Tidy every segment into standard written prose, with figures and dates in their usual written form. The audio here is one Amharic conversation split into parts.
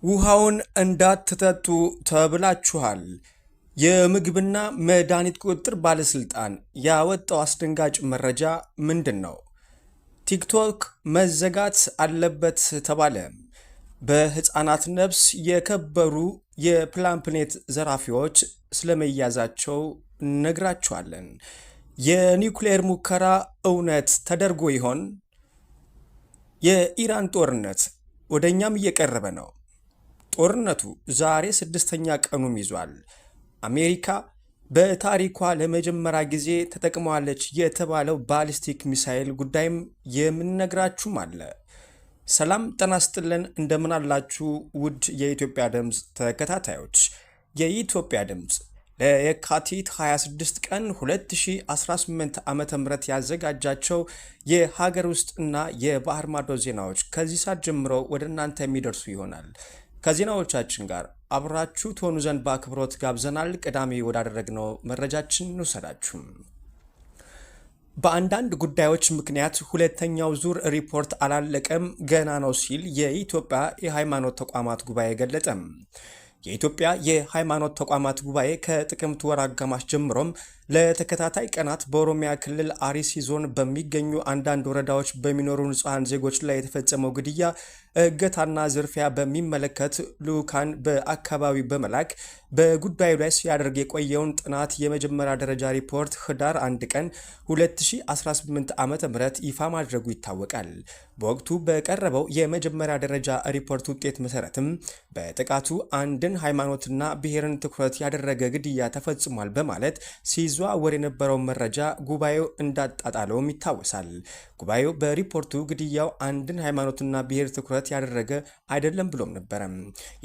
ውሃውን እንዳትጠጡ ተብላችኋል። የምግብና መድኃኒት ቁጥጥር ባለስልጣን ያወጣው አስደንጋጭ መረጃ ምንድን ነው? ቲክቶክ መዘጋት አለበት ተባለ። በህፃናት ነፍስ የከበሩ የፕላምፕኔት ዘራፊዎች ስለመያዛቸው ነግራችኋለን። የኒውክሌር ሙከራ እውነት ተደርጎ ይሆን? የኢራን ጦርነት ወደኛም እየቀረበ ነው። ጦርነቱ ዛሬ ስድስተኛ ቀኑም ይዟል። አሜሪካ በታሪኳ ለመጀመሪያ ጊዜ ተጠቅመዋለች የተባለው ባሊስቲክ ሚሳኤል ጉዳይም የምንነግራችሁም አለ። ሰላም ጤና ይስጥልን፣ እንደምን አላችሁ ውድ የኢትዮጵያ ድምፅ ተከታታዮች። የኢትዮጵያ ድምፅ ለየካቲት 26 ቀን 2018 ዓ.ም ያዘጋጃቸው የሀገር ውስጥና የባህር ማዶ ዜናዎች ከዚህ ሰዓት ጀምሮ ወደ እናንተ የሚደርሱ ይሆናል። ከዜናዎቻችን ጋር አብራችሁ ትሆኑ ዘንድ በአክብሮት ጋብዘናል። ቀዳሚ ወዳደረግነው መረጃችን እንውሰዳችሁ። በአንዳንድ ጉዳዮች ምክንያት ሁለተኛው ዙር ሪፖርት አላለቀም፣ ገና ነው ሲል የኢትዮጵያ የሃይማኖት ተቋማት ጉባኤ ገለጠም። የኢትዮጵያ የሃይማኖት ተቋማት ጉባኤ ከጥቅምት ወር አጋማሽ ጀምሮም ለተከታታይ ቀናት በኦሮሚያ ክልል አርሲ ዞን በሚገኙ አንዳንድ ወረዳዎች በሚኖሩ ንጹሐን ዜጎች ላይ የተፈጸመው ግድያ፣ እገታና ዝርፊያ በሚመለከት ልዑካን በአካባቢው በመላክ በጉዳዩ ላይ ሲያደርግ የቆየውን ጥናት የመጀመሪያ ደረጃ ሪፖርት ህዳር 1 ቀን 2018 ዓ.ም ይፋ ማድረጉ ይታወቃል። በወቅቱ በቀረበው የመጀመሪያ ደረጃ ሪፖርት ውጤት መሰረትም በጥቃቱ አንድን ሃይማኖትና ብሔርን ትኩረት ያደረገ ግድያ ተፈጽሟል በማለት ሲዘዋወር የነበረው መረጃ ጉባኤው እንዳጣጣለውም ይታወሳል። ጉባኤው በሪፖርቱ ግድያው አንድን ሃይማኖትና ብሔር ትኩረት ያደረገ አይደለም ብሎም ነበረ።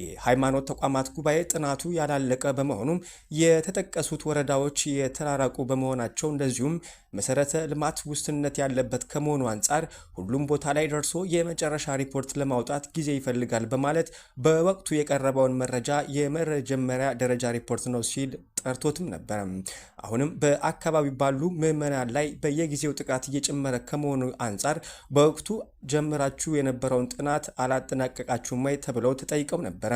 የሃይማኖት ተቋማት ጉባኤ ጥናቱ ያላለቀ በመሆኑም የተጠቀሱት ወረዳዎች የተራራቁ በመሆናቸው እንደዚሁም መሰረተ ልማት ውስንነት ያለበት ከመሆኑ አንጻር ሁሉም ቦታ ላይ ደርሶ የመጨረሻ ሪፖርት ለማውጣት ጊዜ ይፈልጋል በማለት በወቅቱ የቀረበውን መረጃ የመጀመሪያ ደረጃ ሪፖርት ነው ሲል ጠርቶትም ነበረ። አሁንም በአካባቢ ባሉ ምዕመናን ላይ በየጊዜው ጥቃት እየጨመረ ከመሆኑ አንጻር በወቅቱ ጀምራችሁ የነበረውን ጥናት አላጠናቀቃችሁም ወይ ተብለው ተጠይቀው ነበረ።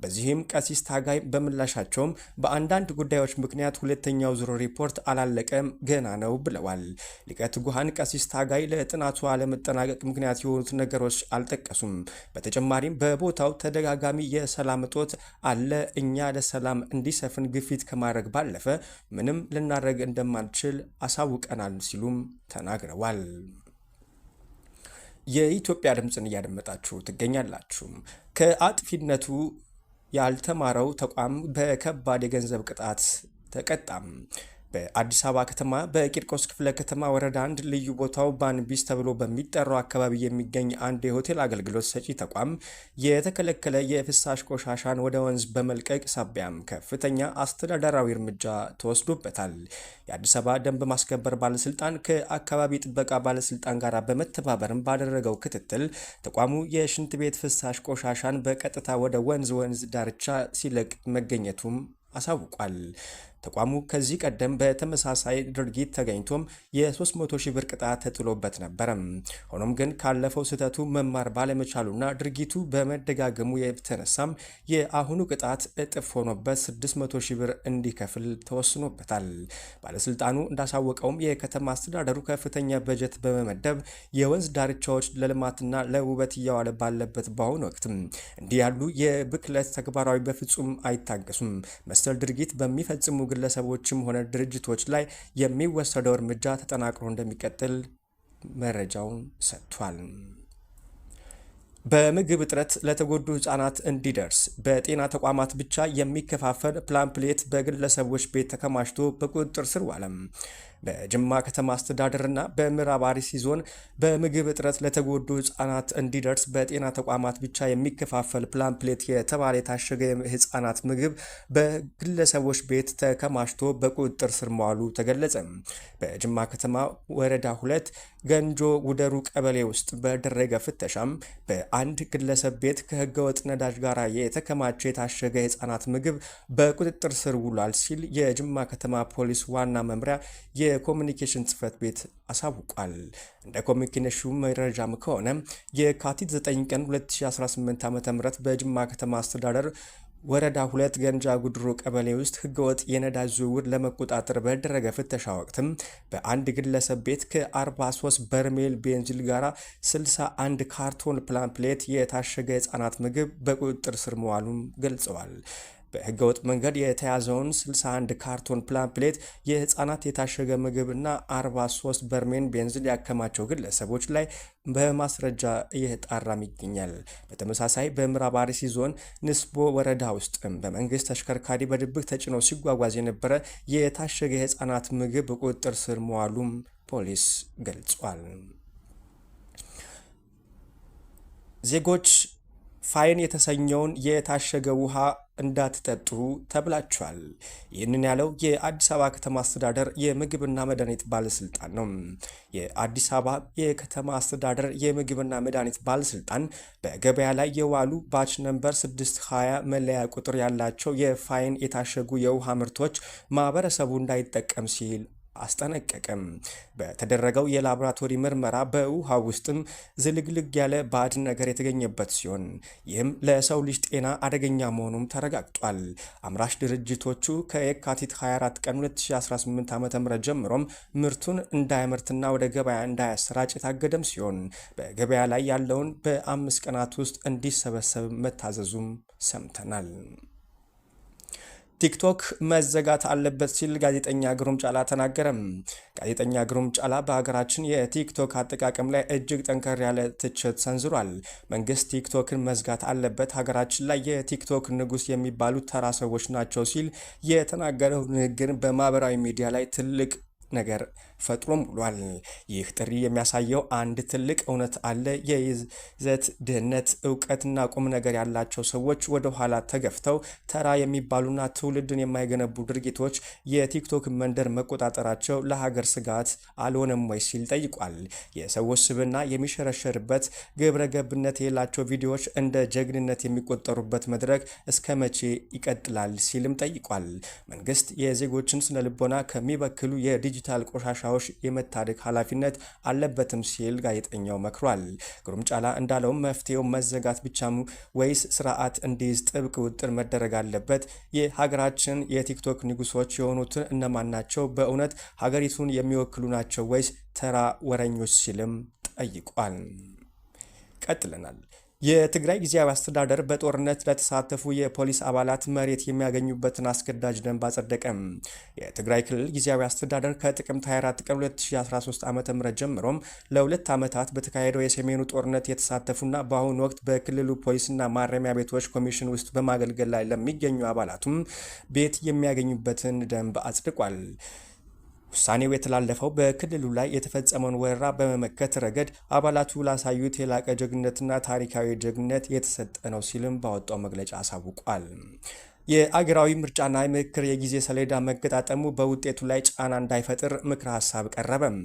በዚህም ቀሲስ ታጋይ በምላሻቸውም በአንዳንድ ጉዳዮች ምክንያት ሁለተኛው ዙር ሪፖርት አላለቀም፣ ገና ነው ብለዋል። ሊቀ ትጉሃን ቀሲስ ታጋይ ለጥናቱ አለመጠናቀቅ ምክንያት የሆኑት ነገሮች አልጠቀሱም። በተጨማሪም በቦታው ተደጋጋሚ የሰላም እጦት አለ፣ እኛ ለሰላም እንዲሰፍን ግፊት ከማድረግ ባለፈ ምንም ልናደርግ እንደማንችል አሳውቀናል ሲሉም ተናግረዋል። የኢትዮጵያ ድምፅን እያደመጣችሁ ትገኛላችሁ። ከአጥፊነቱ ያልተማረው ተቋም በከባድ የገንዘብ ቅጣት ተቀጣም። በአዲስ አበባ ከተማ በቂርቆስ ክፍለ ከተማ ወረዳ 1 ልዩ ቦታው ባንቢስ ተብሎ በሚጠራው አካባቢ የሚገኝ አንድ የሆቴል አገልግሎት ሰጪ ተቋም የተከለከለ የፍሳሽ ቆሻሻን ወደ ወንዝ በመልቀቅ ሳቢያም ከፍተኛ አስተዳደራዊ እርምጃ ተወስዶበታል። የአዲስ አበባ ደንብ ማስከበር ባለስልጣን ከአካባቢ ጥበቃ ባለስልጣን ጋር በመተባበርም ባደረገው ክትትል ተቋሙ የሽንት ቤት ፍሳሽ ቆሻሻን በቀጥታ ወደ ወንዝ ዳርቻ ሲለቅ መገኘቱም አሳውቋል። ተቋሙ ከዚህ ቀደም በተመሳሳይ ድርጊት ተገኝቶም የ300 ሺህ ብር ቅጣት ተጥሎበት ነበረ። ሆኖም ግን ካለፈው ስህተቱ መማር ባለመቻሉና ድርጊቱ በመደጋገሙ የተነሳም የአሁኑ ቅጣት እጥፍ ሆኖበት 600 ሺህ ብር እንዲከፍል ተወስኖበታል። ባለስልጣኑ እንዳሳወቀውም የከተማ አስተዳደሩ ከፍተኛ በጀት በመመደብ የወንዝ ዳርቻዎች ለልማትና ለውበት እያዋለ ባለበት በአሁኑ ወቅት እንዲህ ያሉ የብክለት ተግባራዊ በፍጹም አይታገሱም። መሰል ድርጊት በሚፈጽሙ ግለሰቦችም ሆነ ድርጅቶች ላይ የሚወሰደው እርምጃ ተጠናክሮ እንደሚቀጥል መረጃውን ሰጥቷል። በምግብ እጥረት ለተጎዱ ህጻናት እንዲደርስ በጤና ተቋማት ብቻ የሚከፋፈል ፕላምፕሌት በግለሰቦች ቤት ተከማችቶ በቁጥጥር ስር ዋለም። በጅማ ከተማ አስተዳደርና በምዕራብ አርሲ ዞን በምግብ እጥረት ለተጎዱ ህጻናት እንዲደርስ በጤና ተቋማት ብቻ የሚከፋፈል ፕላምፕሌት የተባለ የታሸገ ህጻናት ምግብ በግለሰቦች ቤት ተከማችቶ በቁጥጥር ስር መዋሉ ተገለጸ። በጅማ ከተማ ወረዳ 2 ገንጆ ጉደሩ ቀበሌ ውስጥ በደረገ ፍተሻም በአንድ ግለሰብ ቤት ከህገወጥ ነዳጅ ጋር የተከማቸ የታሸገ የህጻናት ምግብ በቁጥጥር ስር ውሏል ሲል የጅማ ከተማ ፖሊስ ዋና መምሪያ የኮሚኒኬሽን ጽህፈት ቤት አሳውቋል። እንደ ኮሚኒኬሽኑ መረጃም ከሆነ የካቲት 9 ቀን 2018 ዓ.ም በጅማ ከተማ አስተዳደር ወረዳ 2 ገንጃ ጉድሩ ቀበሌ ውስጥ ህገወጥ የነዳጅ ዝውውር ለመቆጣጠር በተደረገ ፍተሻ ወቅትም በአንድ ግለሰብ ቤት ከ43 በርሜል ቤንዚል ጋር 61 ካርቶን ፕላምፕሌት የታሸገ የህፃናት ምግብ በቁጥጥር ስር መዋሉን ገልጸዋል። በህገወጥ መንገድ የተያዘውን 61 ካርቶን ፕላምፕሌት የህፃናት የታሸገ ምግብና 43 በርሜል ቤንዚል ያከማቸው ግለሰቦች ላይ በማስረጃ እየተጣራም ይገኛል። በተመሳሳይ በምዕራብ አርሲ ዞን ንስቦ ወረዳ ውስጥም በመንግስት ተሽከርካሪ በድብቅ ተጭኖ ሲጓጓዝ የነበረ የታሸገ የህፃናት ምግብ በቁጥጥር ስር መዋሉም ፖሊስ ገልጿል። ዜጎች ፋይን የተሰኘውን የታሸገ ውሃ እንዳትጠጡ ተብላችኋል። ይህንን ያለው የአዲስ አበባ ከተማ አስተዳደር የምግብና መድኃኒት ባለስልጣን ነው። የአዲስ አበባ የከተማ አስተዳደር የምግብና መድኃኒት ባለስልጣን በገበያ ላይ የዋሉ ባች ነምበር 620 መለያ ቁጥር ያላቸው የፋይን የታሸጉ የውሃ ምርቶች ማህበረሰቡ እንዳይጠቀም ሲል አስጠነቀቀም። በተደረገው የላቦራቶሪ ምርመራ በውሃ ውስጥም ዝልግልግ ያለ ባዕድ ነገር የተገኘበት ሲሆን ይህም ለሰው ልጅ ጤና አደገኛ መሆኑም ተረጋግጧል። አምራች ድርጅቶቹ ከየካቲት 24 ቀን 2018 ዓ.ም ጀምሮም ምርቱን እንዳያመርትና ወደ ገበያ እንዳያሰራጭ የታገደም ሲሆን በገበያ ላይ ያለውን በ5 ቀናት ውስጥ እንዲሰበሰብ መታዘዙም ሰምተናል። ቲክቶክ መዘጋት አለበት ሲል ጋዜጠኛ ግሩም ጫላ ተናገረም። ጋዜጠኛ ግሩም ጫላ በሀገራችን የቲክቶክ አጠቃቀም ላይ እጅግ ጠንከር ያለ ትችት ሰንዝሯል። መንግስት ቲክቶክን መዝጋት አለበት፣ ሀገራችን ላይ የቲክቶክ ንጉስ የሚባሉት ተራ ሰዎች ናቸው ሲል የተናገረው ንግግር በማህበራዊ ሚዲያ ላይ ትልቅ ነገር ፈጥሮም ብሏል። ይህ ጥሪ የሚያሳየው አንድ ትልቅ እውነት አለ። የይዘት ድህነት፣ እውቀትና ቁም ነገር ያላቸው ሰዎች ወደ ኋላ ተገፍተው ተራ የሚባሉና ትውልድን የማይገነቡ ድርጊቶች የቲክቶክ መንደር መቆጣጠራቸው ለሀገር ስጋት አልሆነም ወይ ሲል ጠይቋል። የሰዎች ስብዕና የሚሸረሸርበት፣ ግብረ ገብነት የሌላቸው ቪዲዮዎች እንደ ጀግንነት የሚቆጠሩበት መድረክ እስከ መቼ ይቀጥላል ሲልም ጠይቋል። መንግስት የዜጎችን ስነ ልቦና ከሚበክሉ የዲጂታል ቆሻሻ የመታደግ ኃላፊነት አለበትም ሲል ጋዜጠኛው መክሯል። ግሩም ጫላ እንዳለውም መፍትሄው መዘጋት ብቻ ወይስ ስርዓት እንዲይዝ ጥብቅ ቁጥጥር መደረግ አለበት? የሀገራችን የቲክቶክ ንጉሶች የሆኑትን እነማን ናቸው? በእውነት ሀገሪቱን የሚወክሉ ናቸው ወይስ ተራ ወረኞች ሲልም ጠይቋል። ቀጥለናል። የትግራይ ጊዜያዊ አስተዳደር በጦርነት ለተሳተፉ የፖሊስ አባላት መሬት የሚያገኙበትን አስገዳጅ ደንብ አጸደቀም። የትግራይ ክልል ጊዜያዊ አስተዳደር ከጥቅምት 24 ቀን 2013 ዓ.ም ጀምሮም ለ2 ዓመታት በተካሄደው የሰሜኑ ጦርነት የተሳተፉና በአሁኑ ወቅት በክልሉ ፖሊስና ማረሚያ ቤቶች ኮሚሽን ውስጥ በማገልገል ላይ ለሚገኙ አባላቱም ቤት የሚያገኙበትን ደንብ አጽድቋል። ውሳኔው የተላለፈው በክልሉ ላይ የተፈጸመውን ወረራ በመመከት ረገድ አባላቱ ላሳዩት የላቀ ጀግንነትና ታሪካዊ ጀግንነት የተሰጠ ነው ሲልም ባወጣው መግለጫ አሳውቋል። የአገራዊ ምርጫና የምክክር የጊዜ ሰሌዳ መገጣጠሙ በውጤቱ ላይ ጫና እንዳይፈጥር ምክረ ሀሳብ ቀረበም።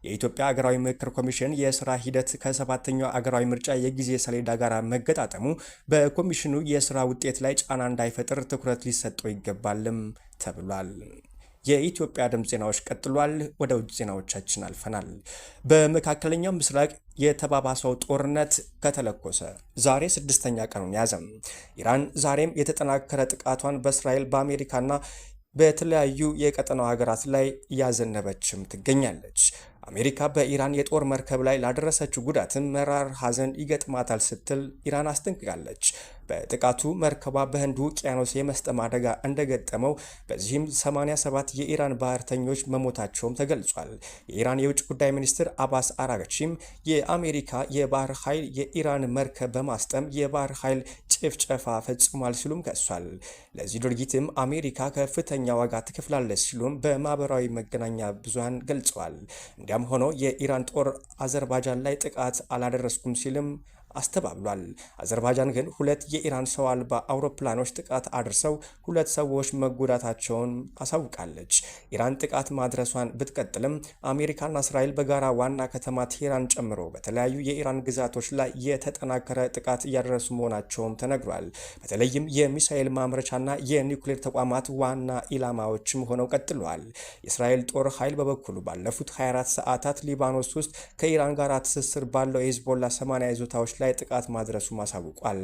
የኢትዮጵያ አገራዊ ምክክር ኮሚሽን የስራ ሂደት ከ7ኛው አገራዊ ምርጫ የጊዜ ሰሌዳ ጋር መገጣጠሙ በኮሚሽኑ የስራ ውጤት ላይ ጫና እንዳይፈጥር ትኩረት ሊሰጠው ይገባልም ተብሏል። የኢትዮጵያ ድምፅ ዜናዎች ቀጥሏል። ወደ ውጭ ዜናዎቻችን አልፈናል። በመካከለኛው ምስራቅ የተባባሰው ጦርነት ከተለኮሰ ዛሬ 6ኛ ቀኑን ያዘም። ኢራን ዛሬም የተጠናከረ ጥቃቷን በእስራኤል በአሜሪካና በተለያዩ የቀጠናው ሀገራት ላይ እያዘነበችም ትገኛለች። አሜሪካ በኢራን የጦር መርከብ ላይ ላደረሰችው ጉዳትም መራር ሐዘን ይገጥማታል ስትል ኢራን አስጠንቅቃለች። በጥቃቱ መርከቧ በህንድ ውቅያኖስ የመስጠም አደጋ እንደገጠመው በዚህም 87 የኢራን ባህርተኞች መሞታቸውም ተገልጿል። የኢራን የውጭ ጉዳይ ሚኒስትር አባስ አራግቺም የአሜሪካ የባህር ኃይል የኢራን መርከብ በማስጠም የባህር ኃይል ጭፍጨፋ ፈጽሟል ሲሉም ከሷል። ለዚህ ድርጊትም አሜሪካ ከፍተኛ ዋጋ ትከፍላለች ሲሉም በማህበራዊ መገናኛ ብዙሃን ገልጸዋል። እንዲያም ሆኖ የኢራን ጦር አዘርባይጃን ላይ ጥቃት አላደረስኩም ሲልም አስተባብሏል። አዘርባይጃን ግን 2 የኢራን ሰው አልባ አውሮፕላኖች ጥቃት አድርሰው 2 ሰዎች መጎዳታቸውን አሳውቃለች። ኢራን ጥቃት ማድረሷን ብትቀጥልም አሜሪካና እስራኤል በጋራ ዋና ከተማ ቴህራን ጨምሮ በተለያዩ የኢራን ግዛቶች ላይ የተጠናከረ ጥቃት እያደረሱ መሆናቸውም ተነግሯል። በተለይም የሚሳኤል ማምረቻና የኒውክሌር ተቋማት ዋና ኢላማዎችም ሆነው ቀጥለዋል። የእስራኤል ጦር ኃይል በበኩሉ ባለፉት 24 ሰዓታት ሊባኖስ ውስጥ ከኢራን ጋር ትስስር ባለው የሂዝቦላ 80 ይዞታዎች ላይ ጥቃት ማድረሱ ማሳውቋል።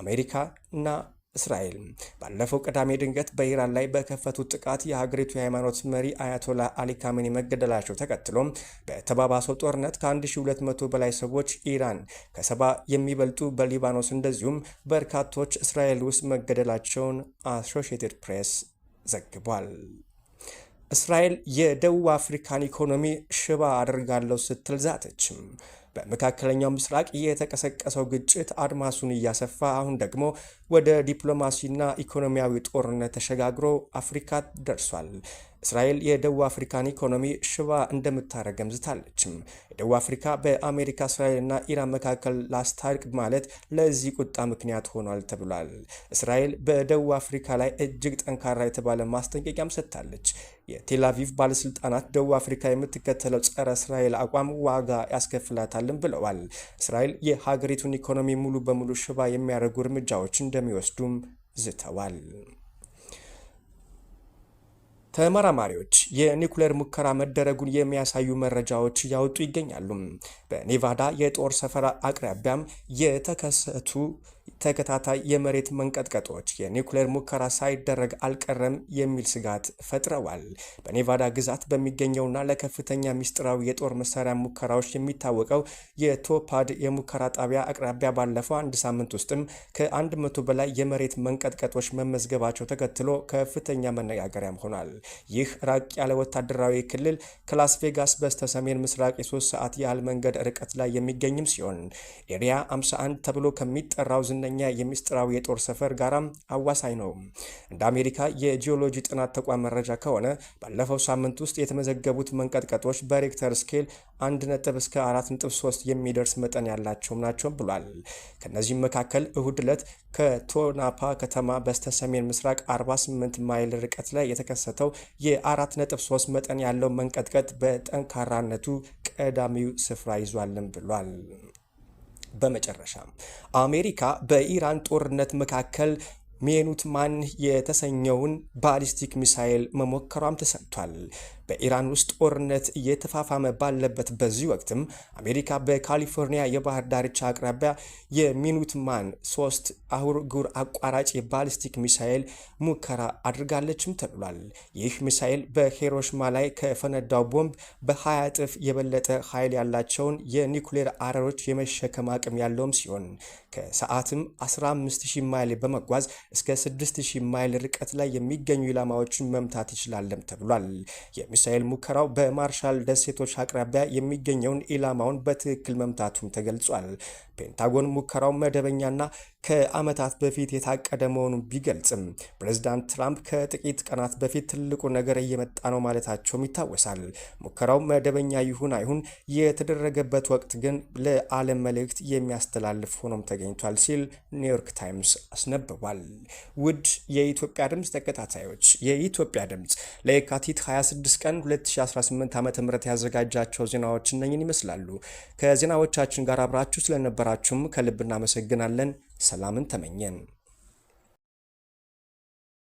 አሜሪካ እና እስራኤል ባለፈው ቅዳሜ ድንገት በኢራን ላይ በከፈቱት ጥቃት የሀገሪቱ የሃይማኖት መሪ አያቶላ አሊ ካሜኒ መገደላቸው ተከትሎም በተባባሰው ጦርነት ከ1200 በላይ ሰዎች ኢራን ከ70 የሚበልጡ በሊባኖስ እንደዚሁም በርካቶች እስራኤል ውስጥ መገደላቸውን አሶሺየትድ ፕሬስ ዘግቧል። እስራኤል የደቡብ አፍሪካን ኢኮኖሚ ሽባ አድርጋለሁ ስትል ዛተችም። በመካከለኛው ምስራቅ የተቀሰቀሰው ግጭት አድማሱን እያሰፋ አሁን ደግሞ ወደ ዲፕሎማሲና ኢኮኖሚያዊ ጦርነት ተሸጋግሮ አፍሪካ ደርሷል። እስራኤል የደቡብ አፍሪካን ኢኮኖሚ ሽባ እንደምታረገም ዝታለችም። የደቡብ አፍሪካ በአሜሪካ እስራኤልና ኢራን መካከል ላስታርቅ ማለት ለዚህ ቁጣ ምክንያት ሆኗል ተብሏል። እስራኤል በደቡብ አፍሪካ ላይ እጅግ ጠንካራ የተባለ ማስጠንቀቂያም ሰጥታለች። የቴል አቪቭ ባለስልጣናት ደቡብ አፍሪካ የምትከተለው ጸረ እስራኤል አቋም ዋጋ ያስከፍላታልን ብለዋል። እስራኤል የሀገሪቱን ኢኮኖሚ ሙሉ በሙሉ ሽባ የሚያደርጉ እርምጃዎች እንደሚወስዱም ዝተዋል። ተመራማሪዎች የኒውክሌር ሙከራ መደረጉን የሚያሳዩ መረጃዎች እያወጡ ይገኛሉ። በኔቫዳ የጦር ሰፈር አቅራቢያም የተከሰቱ ተከታታይ የመሬት መንቀጥቀጦች የኒውክሌር ሙከራ ሳይደረግ አልቀረም የሚል ስጋት ፈጥረዋል። በኔቫዳ ግዛት በሚገኘውና ለከፍተኛ ሚስጥራዊ የጦር መሳሪያ ሙከራዎች የሚታወቀው የቶፓድ የሙከራ ጣቢያ አቅራቢያ ባለፈው አንድ ሳምንት ውስጥም ከ100 በላይ የመሬት መንቀጥቀጦች መመዝገባቸው ተከትሎ ከፍተኛ መነጋገሪያም ሆኗል። ይህ ራቅ ያለ ወታደራዊ ክልል ከላስ ቬጋስ በስተ ሰሜን ምስራቅ የ3 ሰዓት ያህል መንገድ ርቀት ላይ የሚገኝም ሲሆን ኤሪያ 51 ተብሎ ከሚጠራው ዝነኛ የሚስጥራዊ የጦር ሰፈር ጋራም አዋሳኝ ነው። እንደ አሜሪካ የጂኦሎጂ ጥናት ተቋም መረጃ ከሆነ ባለፈው ሳምንት ውስጥ የተመዘገቡት መንቀጥቀጦች በሬክተር ስኬል 1 እስከ 4.3 የሚደርስ መጠን ያላቸውም ናቸው ብሏል። ከነዚህም መካከል እሁድ ዕለት ከቶናፓ ከተማ በስተ ሰሜን ምስራቅ 48 ማይል ርቀት ላይ የተከሰተው የ4.3 መጠን ያለው መንቀጥቀጥ በጠንካራነቱ ቀዳሚው ስፍራ ይዟልም ብሏል። በመጨረሻ አሜሪካ በኢራን ጦርነት መካከል ሚኑትማን የተሰኘውን ባሊስቲክ ሚሳኤል መሞከሯም ተሰምቷል። በኢራን ውስጥ ጦርነት እየተፋፋመ ባለበት በዚህ ወቅትም አሜሪካ በካሊፎርኒያ የባህር ዳርቻ አቅራቢያ የሚኑትማን 3 አህጉር አቋራጭ የባሊስቲክ ሚሳኤል ሙከራ አድርጋለችም ተብሏል። ይህ ሚሳኤል በሂሮሺማ ላይ ከፈነዳው ቦምብ በ20 እጥፍ የበለጠ ኃይል ያላቸውን የኒውክሌር አረሮች የመሸከም አቅም ያለውም ሲሆን ከሰዓትም 15000 ማይል በመጓዝ እስከ 6000 ማይል ርቀት ላይ የሚገኙ ኢላማዎችን መምታት ይችላልም ተብሏል። የሚሳኤል ሙከራው በማርሻል ደሴቶች አቅራቢያ የሚገኘውን ኢላማውን በትክክል መምታቱም ተገልጿል። ፔንታጎን ሙከራው መደበኛና ከዓመታት በፊት የታቀደ መሆኑን ቢገልጽም ፕሬዝዳንት ትራምፕ ከጥቂት ቀናት በፊት ትልቁ ነገር እየመጣ ነው ማለታቸውም ይታወሳል። ሙከራው መደበኛ ይሁን አይሁን የተደረገበት ወቅት ግን ለዓለም መልእክት የሚያስተላልፍ ሆኖም ተገኝቷል ሲል ኒውዮርክ ታይምስ አስነብቧል። ውድ የኢትዮጵያ ድምፅ ተከታታዮች የኢትዮጵያ ድምፅ ለየካቲት 26 ቀን 2018 ዓ.ም ያዘጋጃቸው ዜናዎች እነኝን ይመስላሉ። ከዜናዎቻችን ጋር አብራችሁ ስለነበራችሁም ከልብ እናመሰግናለን። ሰላምን ተመኘን።